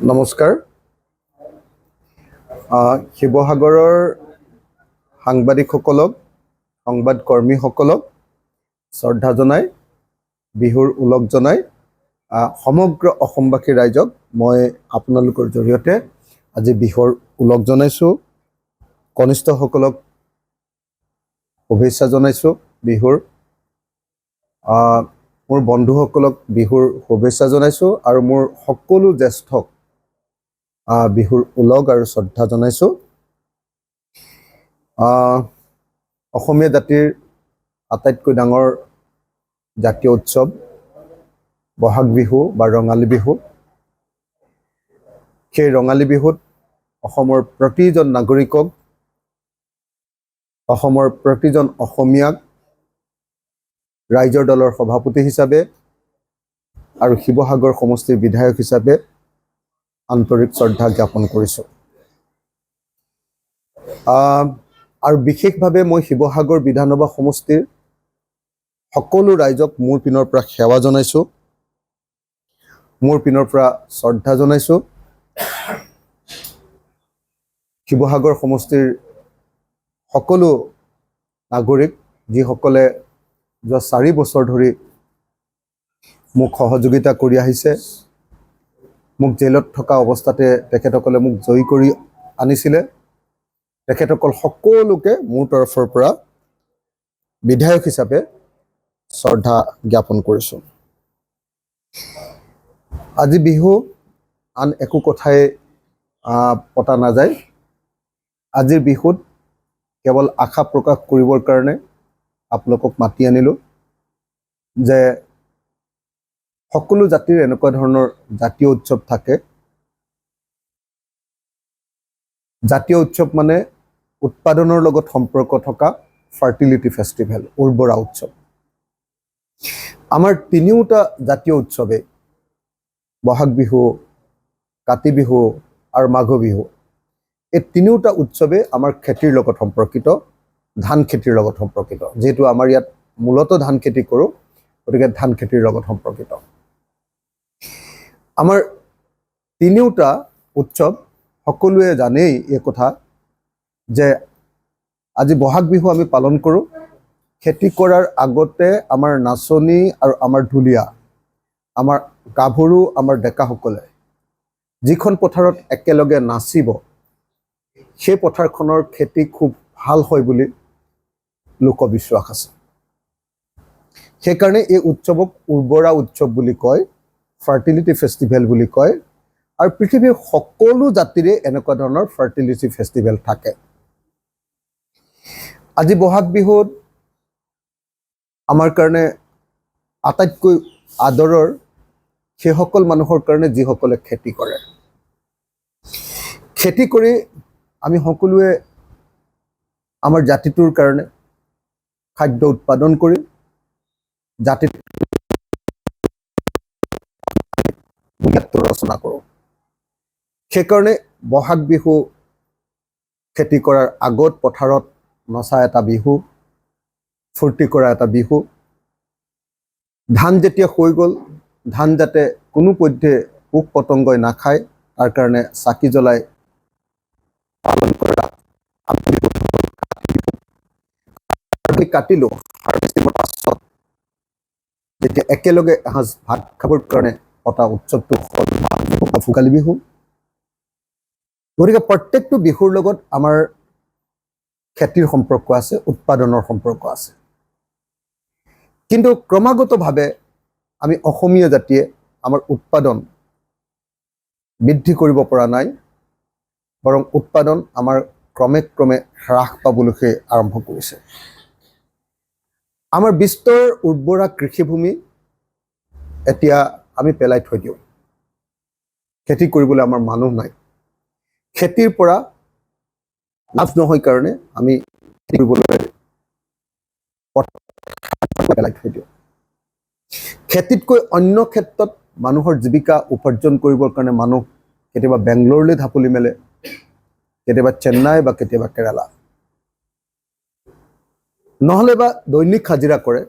নমস্কাৰ। শিৱসাগৰৰ সাংবাদিকসকলক, সংবাদকৰ্মীসকলক শ্ৰদ্ধা জনাই, বিহুৰ ওলগ জনাই সমগ্ৰ অসমবাসী ৰাইজক মই আপোনালোকৰ জৰিয়তে আজি বিহুৰ ওলগ জনাইছোঁ। কনিষ্ঠসকলক শুভেচ্ছা জনাইছোঁ বিহুৰ। মোৰ বন্ধুসকলক বিহুৰ শুভেচ্ছা জনাইছোঁ আৰু মোৰ সকলো জ্যেষ্ঠক বিহুৰ ওলগ আৰু শ্ৰদ্ধা জনাইছোঁ। অসমীয়া জাতিৰ আটাইতকৈ ডাঙৰ জাতীয় উৎসৱ বহাগ বিহু বা ৰঙালী বিহু। সেই ৰঙালী বিহুত অসমৰ প্ৰতিজন নাগৰিকক, অসমৰ প্ৰতিজন অসমীয়াক ৰাইজৰ দলৰ সভাপতি হিচাপে আৰু শিৱসাগৰ সমষ্টিৰ বিধায়ক হিচাপে আন্তৰিক শ্ৰদ্ধা জ্ঞাপন কৰিছোঁ। আৰু বিশেষভাৱে মই শিৱসাগৰ বিধানসভা সমষ্টিৰ সকলো ৰাইজক মোৰ পিনৰ পৰা সেৱা জনাইছোঁ, মোৰ পিনৰ পৰা শ্ৰদ্ধা জনাইছোঁ। শিৱসাগৰ সমষ্টিৰ সকলো নাগৰিক যিসকলে যোৱা 4 বছৰ ধৰি মোক সহযোগিতা কৰি আহিছে, মোক জেলত থকা অৱস্থাতে তেখেতসকলে মোক জয়ী কৰি আনিছিলে, তেখেতসকল সকলোকে মোৰ তৰফৰ পৰা বিধায়ক হিচাপে শ্ৰদ্ধা জ্ঞাপন কৰিছোঁ। আজি বিহু আন একো কথাই পতা নাযায়। আজিৰ বিহুত কেৱল আশা প্ৰকাশ কৰিবৰ কাৰণে আপোনালোকক মাতি আনিলোঁ যে সকলো জাতিৰ এনেকুৱা ধৰণৰ জাতীয় উৎসৱ থাকে। জাতীয় উৎসৱ মানে উৎপাদনৰ লগত সম্পৰ্ক থকা ফাৰ্টিলিটি ফেষ্টিভেল, উৰ্বৰা উৎসৱ। আমাৰ তিনিওটা জাতীয় উৎসৱে বহাগ বিহু, কাতি বিহু আৰু মাঘ বিহু, এই তিনিওটা উৎসৱে আমাৰ খেতিৰ লগত সম্পৰ্কিত, ধান খেতিৰ লগত সম্পৰ্কিত। যিহেতু আমাৰ ইয়াত মূলতঃ ধান খেতি কৰোঁ, গতিকে ধান খেতিৰ লগত সম্পৰ্কিত। আমাৰ তিনিওটা উৎসৱ সকলোৱে জানেই এই কথা যে আজি বহাগ বিহু আমি পালন কৰোঁ। খেতি কৰাৰ আগতে আমাৰ নাচনি আৰু আমাৰ ঢুলীয়া, আমাৰ গাভৰু, আমাৰ ডেকাসকলে যিখন পথাৰত একেলগে নাচিব, সেই পথাৰখনৰ খেতি খুব ভাল হয় বুলি লোকবিশ্বাস আছে। সেইকাৰণে এই উৎসৱক উৰ্বৰা উৎসৱ বুলি কয়, ফাৰ্টিলিটি ফেষ্টিভেল বুলি কয়। আৰু পৃথিৱীৰ সকলো জাতিৰে এনেকুৱা ধৰণৰ ফাৰ্টিলিটি ফেষ্টিভেল থাকে। আজি বহাগ বিহুত আমাৰ কাৰণে আটাইতকৈ আদৰৰ সেইসকল মানুহৰ কাৰণে যিসকলে খেতি কৰে। খেতি কৰি আমি সকলোৱে আমাৰ জাতিটোৰ কাৰণে খাদ্য উৎপাদন কৰি জাতিটো ৰচনা কৰোঁ। সেইকাৰণে বহাগ বিহু খেতি কৰাৰ আগত পথাৰত নচা এটা বিহু, ফূৰ্তি কৰা এটা বিহু। ধান যেতিয়া হৈ গ'ল, ধান যাতে কোনো পধ্যে পোক পতংগই নাখায় তাৰ কাৰণে চাকি জ্বলাই পালন কৰা কাটিলোঁ। হাৰ্ভেষ্টিঙৰ পাছত যেতিয়া একেলগে এসাঁজ ভাত খাবৰ কাৰণে পতা উৎসৱটো হ'ল ভোগালী বিহু। গতিকে প্ৰত্যেকটো বিহুৰ লগত আমাৰ খেতিৰ সম্পৰ্ক আছে, উৎপাদনৰ সম্পৰ্ক আছে। কিন্তু ক্ৰমাগতভাৱে আমি অসমীয়া জাতিয়ে আমাৰ উৎপাদন বৃদ্ধি কৰিব পৰা নাই, বৰং উৎপাদন আমাৰ ক্ৰমে ক্ৰমে হ্ৰাস পাবলৈ আৰম্ভ কৰিছে। আমাৰ বিস্তৰ উৰ্বৰা কৃষিভূমি এতিয়া আমি পেলাই থৈ দিওঁ। খেতি কৰিবলৈ আমাৰ মানুহ নাই। খেতিৰ পৰা লাভ নহয় কাৰণে আমি খেতি কৰিবলৈ পেলাই থৈ দিওঁ। খেতিতকৈ অন্য ক্ষেত্ৰত মানুহৰ জীৱিকা উপাৰ্জন কৰিবৰ কাৰণে মানুহ কেতিয়াবা বেংগলোৰলৈ ঢাপলি মেলে, কেতিয়াবা চেন্নাই বা কেতিয়াবা কেৰালা, নহ'লে বা দৈনিক হাজিৰা কৰে।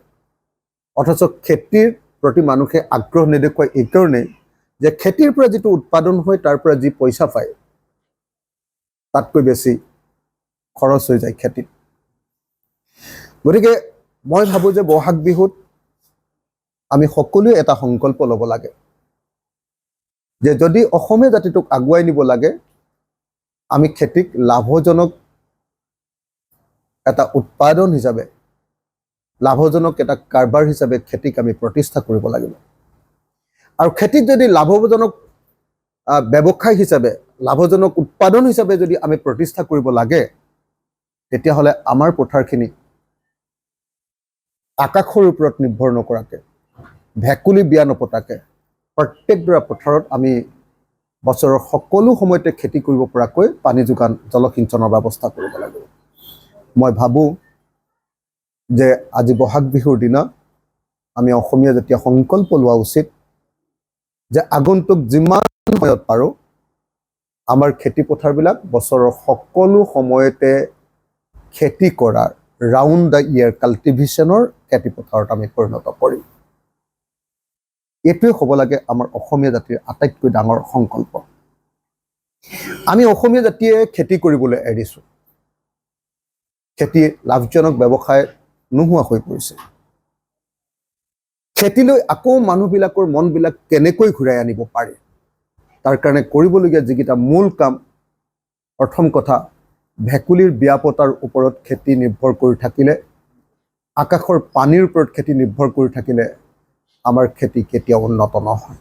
অথচ খেতিৰ প্ৰতি মানুহে আগ্ৰহ নেদেখুৱাই এইকাৰণেই যে খেতিৰ পৰা যিটো উৎপাদন হয় তাৰ পৰা যি পইচা পায় তাতকৈ বেছি খৰচ হৈ যায় খেতিত। গতিকে মই ভাবোঁ যে বহাগ বিহুত আমি সকলোৱে এটা সংকল্প ল'ব লাগে যে যদি অসমীয়া জাতিটোক আগুৱাই নিব লাগে আমি খেতিক লাভজনক এটা উৎপাদন হিচাপে, লাভজনক এটা কাৰবাৰ হিচাপে খেতিক আমি প্ৰতিষ্ঠা কৰিব লাগিব। আৰু খেতিক যদি লাভজনক ব্যৱসায় হিচাপে, লাভজনক উৎপাদন হিচাপে যদি আমি প্ৰতিষ্ঠা কৰিব লাগে তেতিয়াহ'লে আমাৰ পথাৰখিনি আকাশৰ ওপৰত নিৰ্ভৰ নকৰাকে, ভেকুলী বিয়া নপতাকে প্ৰত্যেকডৰা পথাৰত আমি বছৰৰ সকলো সময়তে খেতি কৰিব পৰাকৈ পানী যোগান, জলসিঞ্চনৰ ব্যৱস্থা কৰিব লাগিব। মই ভাবোঁ যে আজি বহাগ বিহুৰ দিনা আমি অসমীয়া জাতিয়ে সংকল্প লোৱা উচিত যে আগন্তুক যিমান সময়ত পাৰোঁ আমাৰ খেতি পথাৰবিলাক বছৰৰ সকলো সময়তে খেতি কৰাৰ ৰাউণ্ড দ্য ইয়েৰ কাল্টিভেশ্যনৰ খেতি পথাৰত আমি পৰিণত কৰিম। এইটোৱে হ'ব লাগে আমাৰ অসমীয়া জাতিৰ আটাইতকৈ ডাঙৰ সংকল্প। আমি অসমীয়া জাতিয়ে খেতি কৰিবলৈ এৰিছোঁ। খেতি লাভজনক ব্যৱসায় নোহোৱা হৈ পৰিছে। খেতিলৈ আকৌ মানুহবিলাকৰ মনবিলাক কেনেকৈ ঘূৰাই আনিব পাৰে তাৰ কাৰণে কৰিবলগীয়া যিকেইটা মূল কাম, প্ৰথম কথা ভেকুলীৰ বিয়া পতাৰ ওপৰত খেতি নিৰ্ভৰ কৰি থাকিলে, আকাশৰ পানীৰ ওপৰত খেতি নিৰ্ভৰ কৰি থাকিলে আমাৰ খেতি কেতিয়াও উন্নত নহয়।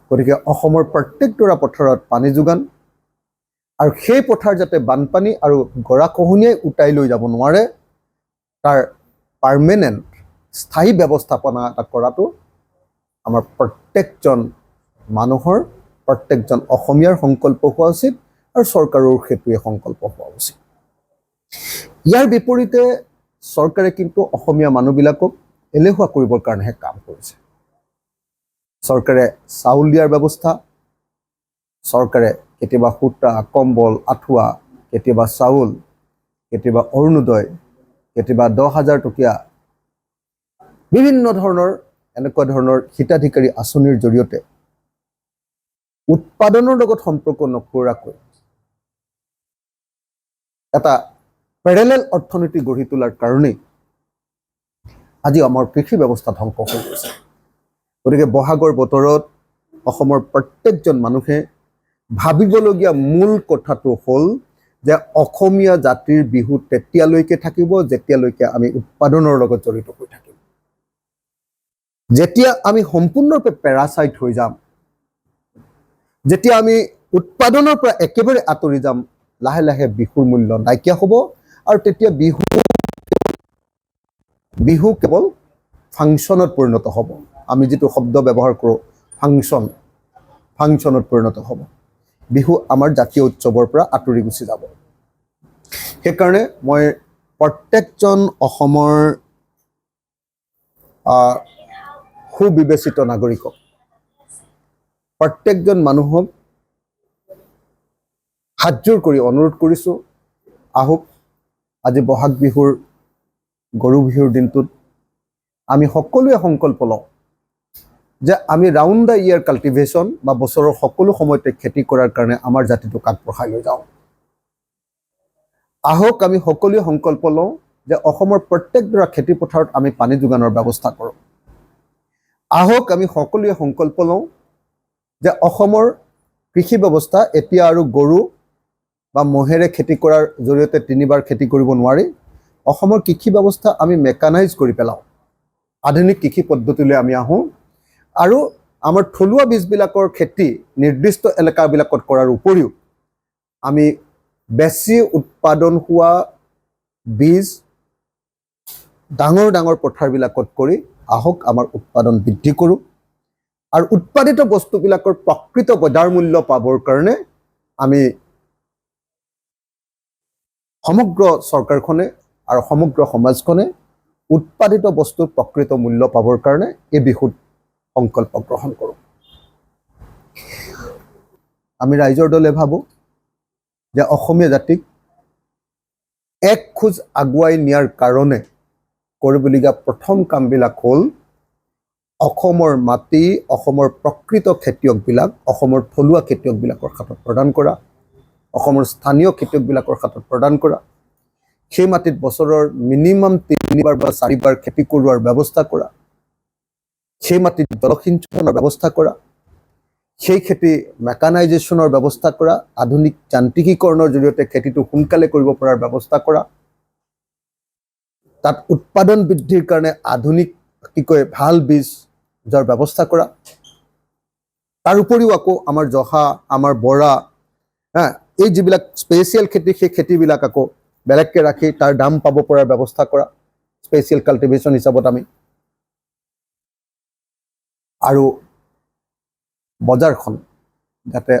গতিকে অসমৰ প্ৰত্যেকডৰা পথাৰত পানী যোগান আৰু সেই পথাৰ যাতে বানপানী আৰু গৰাখহনীয়াই উটাই লৈ যাব নোৱাৰে তাৰ পাৰ্মানেণ্ট স্থায়ী ব্যৱস্থাপনা এটা কৰাটো আমাৰ প্ৰত্যেকজন মানুহৰ, প্ৰত্যেকজন অসমীয়াৰ সংকল্প হোৱা উচিত আৰু চৰকাৰৰ সেইটোৱে সংকল্প হোৱা উচিত। ইয়াৰ বিপৰীতে চৰকাৰে কিন্তু অসমীয়া মানুহবিলাকক এলেহুৱা কৰিবৰ কাৰণেহে কাম কৰিছে। চৰকাৰে চাউল দিয়াৰ ব্যৱস্থা, চৰকাৰে কেতিয়াবা সূতা, কম্বল, আঁঠুৱা, কেতিয়াবা চাউল, কেতিয়াবা অৰুণোদয়, কেতিয়াবা 10,000 টকীয়া বিভিন্ন ধৰণৰ এনেকুৱা ধৰণৰ হিতাধিকাৰী আঁচনিৰ জৰিয়তে উৎপাদনৰ লগত সম্পৰ্ক নকৰাকৈ এটা পেৰেলেল অৰ্থনীতি গঢ়ি তোলাৰ কাৰণেই আজি আমাৰ কৃষি ব্যৱস্থা ধ্বংস হৈ গৈছে। গতিকে বহাগৰ বতৰত অসমৰ প্ৰত্যেকজন মানুহে ভাবিবলগীয়া মূল কথাটো হ'ল যে অসমীয়া জাতিৰ বিহু তেতিয়ালৈকে থাকিব যেতিয়ালৈকে আমি উৎপাদনৰ লগত জড়িত হৈ থাকিম। যেতিয়া আমি সম্পূৰ্ণৰূপে পেৰাচাইট হৈ যাম, যেতিয়া আমি উৎপাদনৰ পৰা একেবাৰে আঁতৰি যাম, লাহে লাহে বিহুৰ মূল্য নাইকিয়া হ'ব আৰু তেতিয়া বিহু কেৱল ফাংচনত পৰিণত হ'ব। আমি যিটো শব্দ ব্যৱহাৰ কৰোঁ ফাংচনত পৰিণত হ'ব। বিহু আমাৰ জাতীয় উৎসৱৰ পৰা আঁতৰি গুচি যাব। সেইকাৰণে মই প্ৰত্যেকজন অসমৰ সুবিবেচিত নাগৰিকক, প্ৰত্যেকজন মানুহক হাতযোৰ কৰি অনুৰোধ কৰিছোঁ, আহক আজি বহাগ বিহুৰ গৰু বিহুৰ দিনটোত আমি সকলোৱে সংকল্প লওঁ যে আমি ৰাউণ্ড দ্য ইয়েৰ কাল্টিভেশ্যন বা বছৰৰ সকলো সময়তে খেতি কৰাৰ কাৰণে আমাৰ জাতিটোক আগবঢ়াই লৈ যাওঁ। আহক আমি সকলোৱে সংকল্প লওঁ যে অসমৰ প্ৰত্যেকডৰা খেতি পথাৰত আমি পানী যোগানৰ ব্যৱস্থা কৰোঁ। আহক আমি সকলোৱে সংকল্প লওঁ যে অসমৰ কৃষি ব্যৱস্থা এতিয়া আৰু গৰু বা মহেৰে খেতি কৰাৰ জৰিয়তে 3বাৰ খেতি কৰিব নোৱাৰি। অসমৰ কৃষি ব্যৱস্থা আমি মেকানাইজ কৰি পেলাওঁ, আধুনিক কৃষি পদ্ধতিলৈ আমি আহোঁ আৰু আমাৰ থলুৱা বীজবিলাকৰ খেতি নিৰ্দিষ্ট এলেকাবিলাকত কৰাৰ উপৰিও আমি বেছি উৎপাদন হোৱা বীজ ডাঙৰ ডাঙৰ পথাৰবিলাকত কৰি আহক আমাৰ উৎপাদন বৃদ্ধি কৰোঁ আৰু উৎপাদিত বস্তুবিলাকৰ প্ৰকৃত বজাৰ মূল্য পাবৰ কাৰণে আমি সমগ্ৰ চৰকাৰখনে আৰু সমগ্ৰ সমাজখনে উৎপাদিত বস্তুৰ প্ৰকৃত মূল্য পাবৰ কাৰণে এই বিহুত সংকল্প গ্ৰহণ কৰোঁ। আমি ৰাইজৰ দলে ভাবোঁ যে অসমীয়া জাতিক এক খোজ আগুৱাই নিয়াৰ কাৰণে কৰিবলগীয়া প্ৰথম কামবিলাক হ'ল অসমৰ মাটি, অসমৰ প্ৰকৃত খেতিয়কবিলাক, অসমৰ থলুৱা খেতিয়কবিলাকৰ হাতত প্ৰদান কৰা, অসমৰ স্থানীয় খেতিয়কবিলাকৰ হাতত প্ৰদান কৰা, সেই মাটিত বছৰৰ মিনিমাম 3বাৰ বা 4বাৰ খেতি কৰোৱাৰ ব্যৱস্থা কৰা, সেই মাটিত জলসিঞ্চনৰ ব্যৱস্থা কৰা, সেই খেতি মেকানাইজেশ্যনৰ ব্যৱস্থা কৰা, আধুনিক যান্ত্ৰিকীকৰণৰ জৰিয়তে খেতিটো সোনকালে কৰিব পৰাৰ ব্যৱস্থা কৰা, তাত উৎপাদন বৃদ্ধিৰ কাৰণে আধুনিক ভাল বীজৰ ব্যৱস্থা কৰা, তাৰ উপৰিও আকৌ আমাৰ জহা, আমাৰ বৰা, এই যিবিলাক স্পেচিয়েল খেতি, সেই খেতিবিলাক আকৌ বেলেগকৈ ৰাখি তাৰ দাম পাব পৰাৰ ব্যৱস্থা কৰা, স্পেচিয়েল কাল্টিভেশ্যন হিচাপত আমি। আৰু বজাৰখন যাতে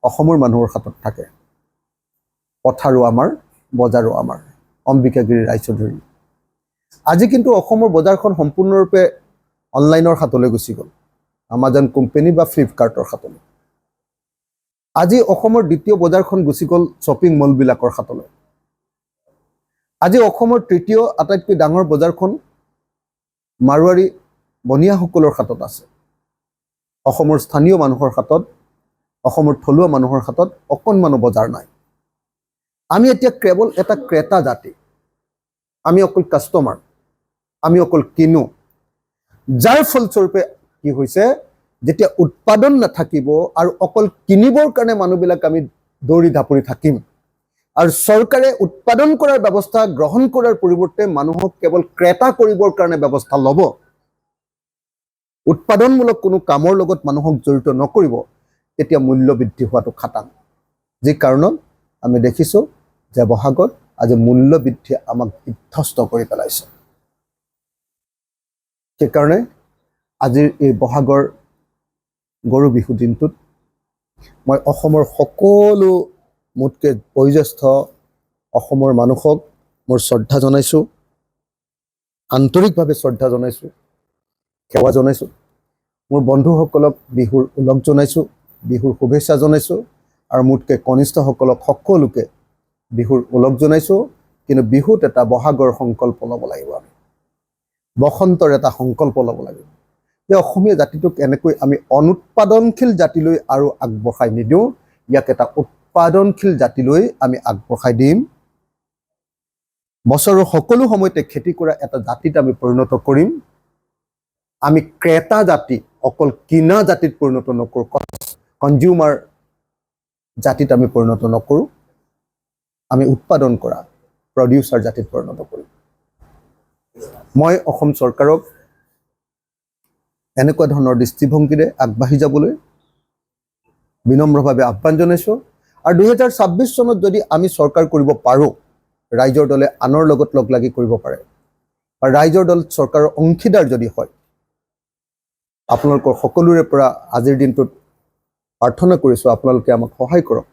অসমৰ মানুহৰ হাতত থাকে, পথাৰো আমাৰ, বজাৰো আমাৰ, অম্বিকাগিৰি ৰায়চৌধুৰী। আজি কিন্তু অসমৰ বজাৰখন সম্পূৰ্ণৰূপে অনলাইনৰ হাতলৈ গুচি গ'ল, আমাজন কোম্পানী বা ফ্লিপকাৰ্টৰ হাতলৈ। আজি অসমৰ দ্বিতীয় বজাৰখন গুচি গ'ল শ্বপিং মলবিলাকৰ হাতলৈ। আজি অসমৰ তৃতীয় আটাইতকৈ ডাঙৰ বজাৰখন মাৰোৱাৰী বনিয়াসকলৰ হাতত আছে। অসমৰ স্থানীয় মানুহৰ হাতত, অসমৰ থলুৱা মানুহৰ হাতত অকণমানো বজাৰ নাই। আমি এতিয়া কেৱল এটা ক্ৰেতা জাতি, আমি অকল কাষ্টমাৰ, আমি অকল কিনো। যাৰ ফলস্বৰূপে কি হৈছে, যেতিয়া উৎপাদন নাথাকিব আৰু অকল কিনিবৰ কাৰণে মানুহবিলাক আমি দৌৰি ধাপৰি থাকিম, আৰু চৰকাৰে উৎপাদন কৰাৰ ব্যৱস্থা গ্ৰহণ কৰাৰ পৰিৱৰ্তে মানুহক কেৱল ক্ৰেতা কৰিবৰ কাৰণে ব্যৱস্থা ল'ব, উৎপাদনমূলক কোনো কামৰ লগত মানুহক জড়িত নকৰিব, তেতিয়া মূল্য বৃদ্ধি হোৱাটো খাটাং। যি কাৰণত আমি দেখিছোঁ যে বহাগত আজি মূল্য বৃদ্ধিয়ে আমাক বিধ্বস্ত কৰি পেলাইছে। সেইকাৰণে আজিৰ এই বহাগৰ গৰু বিহু দিনটোত মই অসমৰ সকলো মোতকৈ বয়োজ্যেষ্ঠ অসমৰ মানুহক মোৰ শ্ৰদ্ধা জনাইছোঁ, আন্তৰিকভাৱে শ্ৰদ্ধা জনাইছোঁ, সেৱা জনাইছোঁ। মোৰ বন্ধুসকলক বিহুৰ ওলগ জনাইছোঁ, বিহুৰ শুভেচ্ছা জনাইছোঁ, আৰু মোতকৈ কনিষ্ঠসকলক সকলোকে বিহুৰ ওলগ জনাইছোঁ। কিন্তু বিহুত এটা বহাগৰ সংকল্প ল'ব লাগিব, আমি বসন্তৰ এটা সংকল্প ল'ব লাগিব যে অসমীয়া জাতিটোক এনেকৈ আমি অনুৎপাদনশীল জাতিলৈ আৰু আগবঢ়াই নিদিওঁ, ইয়াক এটা উৎপাদনশীল জাতিলৈ আমি আগবঢ়াই দিম। বছৰৰ সকলো সময়তে খেতি কৰা এটা জাতিত আমি পৰিণত কৰিম। আমি ক্ৰেতা জাতি, অকল কিনা জাতিত পৰিণত নকৰোঁ, কনজিউমাৰ জাতিত আমি পৰিণত নকৰোঁ, আমি উৎপাদন কৰা প্ৰডিউচাৰ জাতিত পৰিণত কৰিম। মই অসম চৰকাৰক এনেকুৱা ধৰণৰ দৃষ্টিভংগীৰে আগবাঢ়ি যাবলৈ বিনম্ৰভাৱে আহ্বান জনাইছোঁ। আৰু 2026 চনত যদি আমি চৰকাৰ কৰিব পাৰোঁ, ৰাইজৰ দলে আনৰ লগত লগ লাগি কৰিব পাৰে, বা ৰাইজৰ দল চৰকাৰৰ অংশীদাৰ যদি হয়, আপোনালোকৰ সকলোৰে পৰা আজিৰ দিনটোত প্ৰাৰ্থনা কৰিছোঁ, আপোনালোকে আমাক সহায় কৰক।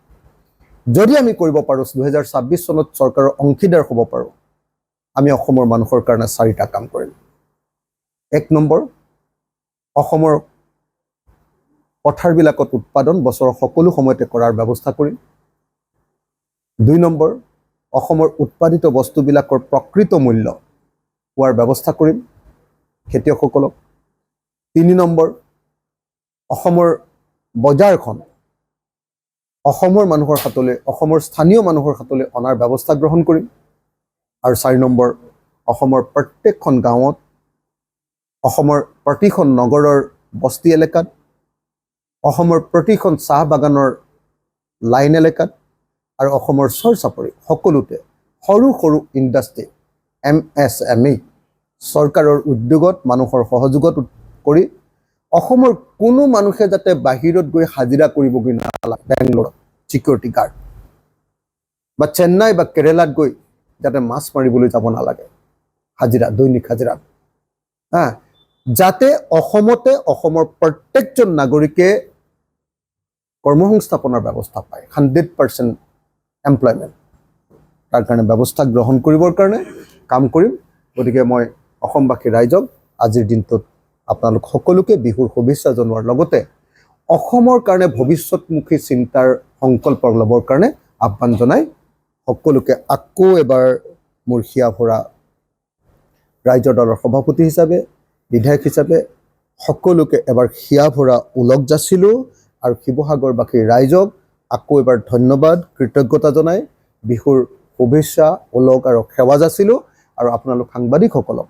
যদি আমি কৰিব পাৰোঁ, 2026 চনত চৰকাৰৰ অংশীদাৰ হ'ব পাৰোঁ, আমি অসমৰ মানুহৰ কাৰণে 4টা কাম কৰিম। 1 নম্বৰ, অসমৰ পথাৰবিলাকত উৎপাদন বছৰৰ সকলো সময়তে কৰাৰ ব্যৱস্থা কৰিম। 2 নম্বৰ, অসমৰ উৎপাদিত বস্তুবিলাকৰ প্ৰকৃত মূল্য পোৱাৰ ব্যৱস্থা কৰিম খেতিয়কসকলক। 3 নম্বৰ, অসমৰ বজাৰখন অসমৰ মানুহৰ হাতলৈ, অসমৰ স্থানীয় মানুহৰ হাতলৈ অনাৰ ব্যৱস্থা গ্ৰহণ কৰিম। আৰু 4 নম্বৰ, অসমৰ প্ৰত্যেকখন গাঁৱত, অসমৰ প্ৰতিখন নগৰৰ বস্তি এলেকাত, অসমৰ প্ৰতিখন চাহ বাগানৰ লাইন এলেকাত, আৰু অসমৰ চৰ চাপৰি সকলোতে সৰু সৰু ইণ্ডাষ্ট্ৰী MSME চৰকাৰৰ উদ্যোগত মানুহৰ সহযোগত কৰি অসমৰ কোনো মানুহে যাতে বাহিৰত গৈ হাজিৰা কৰিবগৈ নালাগে, বেংগলোৰত চিকিউৰিটি গাৰ্ড বা চেন্নাই বা কেৰেলাত গৈ যাতে মাছ মাৰিবলৈ যাব নালাগে হাজিৰা, দৈনিক হাজিৰা, যাতে অসমতে অসমৰ প্ৰত্যেকজন নাগৰিকে কৰ্মসংস্থাপনৰ ব্যৱস্থা পায়, 100% এমপ্লয়মেণ্ট, তাৰ কাৰণে ব্যৱস্থা গ্ৰহণ কৰিবৰ কাৰণে কাম কৰিম। গতিকে মই অসমবাসী ৰাইজক আজিৰ দিনটোত আপোনালোক সকলোকে বিহুৰ শুভেচ্ছা জনোৱাৰ লগতে অসমৰ কাৰণে ভৱিষ্যতমুখী চিন্তাৰ সংকল্প ল'বৰ কাৰণে আহ্বান জনাই সকলোকে আকৌ এবাৰ মোৰ হিয়া ভৰা ৰাইজৰ দলৰ সভাপতি হিচাপে, বিধায়ক হিচাপে সকলোকে এবাৰ হিয়া ভৰা ওলগ যাচিলোঁ আৰু শিৱসাগৰবাসীৰ ৰাইজক আকৌ এবাৰ ধন্যবাদ কৃতজ্ঞতা জনাই বিহুৰ শুভেচ্ছা ওলগ আৰু সেৱা যাচিলোঁ আৰু আপোনালোক সাংবাদিকসকলক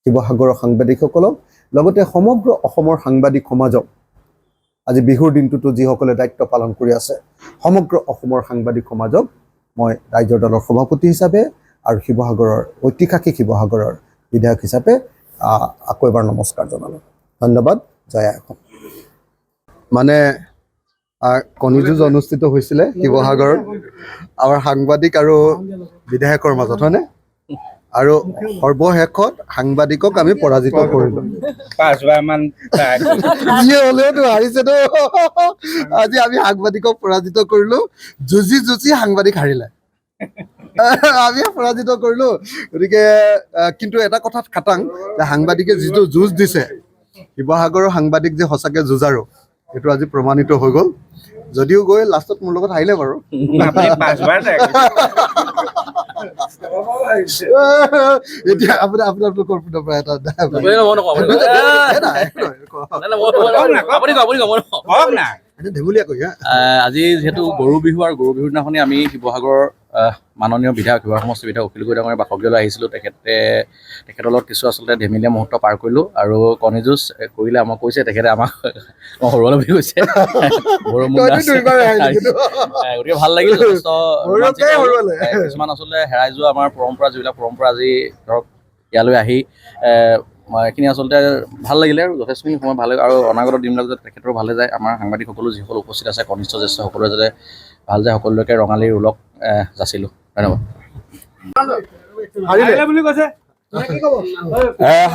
শিৱসাগৰৰ সাংবাদিকসকলক লগতে সমগ্ৰ অসমৰ সাংবাদিক সমাজক আজি বিহুৰ দিনটোতো যিসকলে দায়িত্ব পালন কৰি আছে সমগ্ৰ অসমৰ সাংবাদিক সমাজক মই ৰাইজৰ দলৰ সভাপতি হিচাপে আৰু শিৱসাগৰৰ ঐতিহাসিক শিৱসাগৰৰ বিধায়ক হিচাপে আকৌ এবাৰ নমস্কাৰ জনালোঁ ধন্যবাদ জয় আই অসম মানে কণী যুঁজ অনুষ্ঠিত হৈছিলে শিৱসাগৰত আমাৰ সাংবাদিক আৰু বিধায়কৰ মাজত হয়নে আৰু সৰ্বশেষত সাংবাদিকক আমি পৰাজিত কৰিলোঁ 5 মান যিয়ে হ'লেওতো হাৰিছেতো আজি আমি সাংবাদিকক পৰাজিত কৰিলোঁ যুঁজি সাংবাদিক হাৰিলে আমি পৰাজিত কৰিলোঁ গতিকে কিন্তু এটা কথাত খাটাং যে সাংবাদিকে যিটো যুঁজ দিছে শিৱসাগৰৰ সাংবাদিক যে সঁচাকৈ যুঁজাৰু এইটো আজি প্ৰমাণিত হৈ গ'ল যদিও গৈ লাষ্টত মোৰ লগত হাৰিলে বাৰু এতিয়া আপোনালোকৰ পৰা এটা ধেমুলীয়া কৈ আজি যিহেতু গৰু বিহু আৰু গৰু বিহুৰ দিনাখনি আমি শিৱসাগৰৰ মাননীয় বিধায়ক শিৱসাগৰ সমষ্টিৰ বিধায়ক অখিল গগৈ ডাঙৰীয়াৰ বাসগৃহলৈ আহিছিলোঁ তেখেতৰ লগত কিছু আচলতে ধেমেলীয়া মুহূৰ্ত পাৰ কৰিলোঁ আৰু কণী যুঁজ কৰিলে আমাক কৈছে তেখেতে আমাক সৰুৱালে বুলি কৈছে গতিকে ভাল লাগিল যথেষ্ট কিছুমান আচলতে হেৰাই যোৱা আমাৰ পৰম্পৰা যিবিলাক পৰম্পৰা আজি ধৰক ইয়ালৈ আহি এইখিনি আচলতে ভাল লাগিলে আৰু যথেষ্টখিনি সময় ভাল আৰু অনাগত দিনবিলাক যাতে তেখেতৰো ভালে যায় আমাৰ সাংবাদিকসকলো যিসকল উপস্থিত আছে কনিষ্ঠ জ্যেষ্ঠ সকলোৱে যাতে ভাল যায় সকলোকে ৰঙালীৰ ওলগ যাচিলোঁ ধন্যবাদ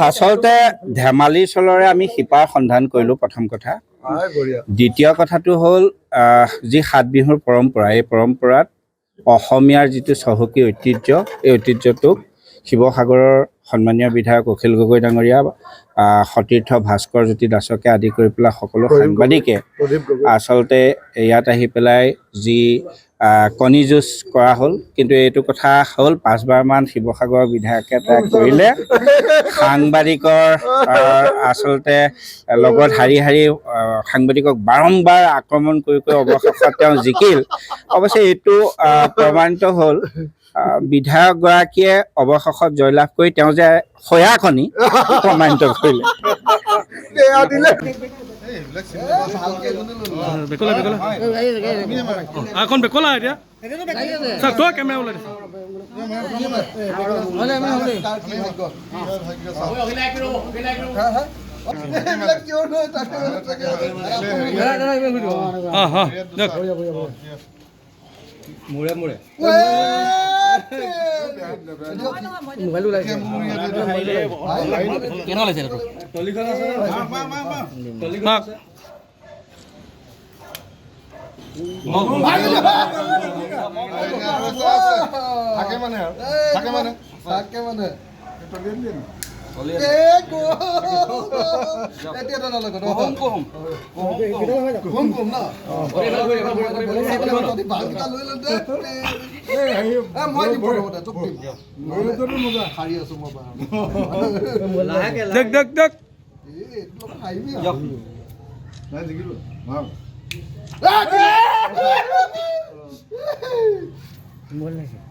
আচলতে ধেমালি চলৰে আমি শিপাৰ সন্ধান কৰিলোঁ প্ৰথম কথা দ্বিতীয় কথাটো হ'ল যি 7 বিহুৰ পৰম্পৰা এই পৰম্পৰাত অসমীয়াৰ যিটো চহকী ঐতিহ্য এই ঐতিহ্যটোক শিৱসাগৰৰ সন্মানীয় বিধায়ক অখিল গগৈ ডাঙৰীয়া সতীৰ্থ ভাস্কৰ জ্যোতি দাসকে আদি কৰি পেলাই সকলো সাংবাদিকে আচলতে ইয়াত আহি পেলাই যি কণী যুঁজ কৰা হ'ল কিন্তু এইটো কথা হ'ল 5 মান শিৱসাগৰৰ বিধায়কে তাই কৰিলে সাংবাদিকৰ আচলতে লগত হাৰি সাংবাদিকক বাৰম্বাৰ আক্ৰমণ কৰি অৱশেষত তেওঁ জিকিল অৱশ্যে এইটো প্ৰমাণিত হ'ল বিধায়কগৰাকীয়ে অৱশেষত জয়লাভ কৰি তেওঁ যে সয়াখনি প্ৰমাণিত কৰিলে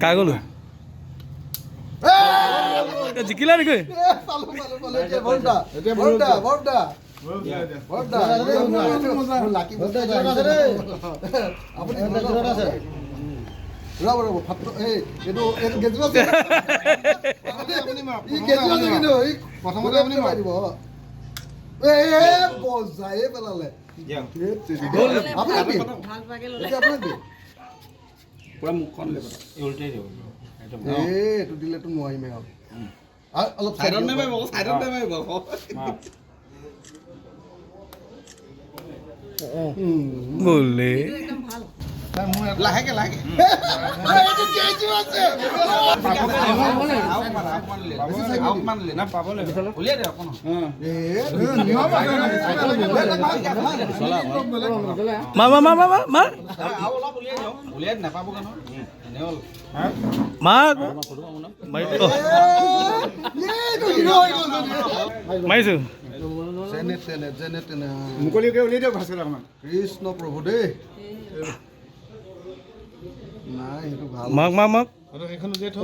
কাগলো জিকিলা নেকি পুৰা মুখখন উল্টাই দিব এইটো দিলেতো নোৱাৰিমে অলপ চাইডত নামাৰিব বলে লাহেকে মাৰিছো যেনে তেনে যেনে তেনে মুকলিকে উলিয়াই দিয়ক ভাস্কৰ অকণমান কৃষ্ণ প্ৰভু দেই নাই সেইটো ভাল মাক মাক মাক সেইখন উলিয়াই থ